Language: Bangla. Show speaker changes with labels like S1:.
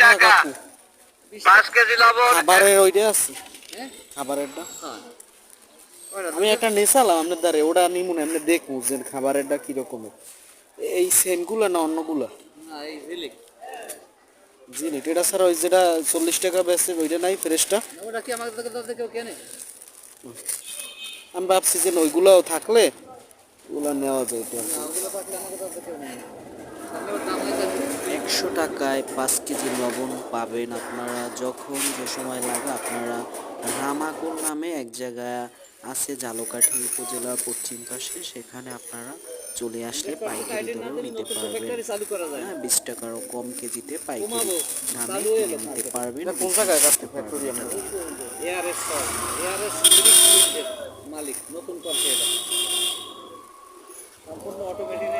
S1: টাকা 5 কেজি লবণ
S2: খাবারের ওইটা আছে খাবারেরটা আমি একটা নেশালাম আপনার দ্বারে ওটা নিমুন এমনি দেখবো যে খাবারেরটা কিরকম এই সেমগুলা না অন্যগুলা জিলিট এটা স্যার ওই যেটা 40 টাকা বেচে ওইটা নাই ফ্রেশটা
S1: ওটা কি আমাদের থেকে কেউ কেনে?
S2: আমি ভাবছি যে ওইগুলাও থাকলে ওগুলা নেওয়া যায়
S1: না ওগুলো থাকলে আমাদের কাছে কেউ নেই।
S2: 100 টাকায় 5 কেজি লবণ পাবেন আপনারা যখন যে সময় লাগে আপনারা রামাগুল নামে এক জায়গায় আছে ঝালকাঠি উপজেলার পশ্চিম পাশে সেখানে আপনারা চলে আসলে পাইকারি দরেও নিতে পারবেন হ্যাঁ 20 টাকারও কম কেজিতে পাইকারি দামে কিনে নিতে পারবেন কোন জায়গায় ফ্যাক্টরি
S1: মালিক নতুন করছে এটা সম্পূর্ণ অটোমেটিক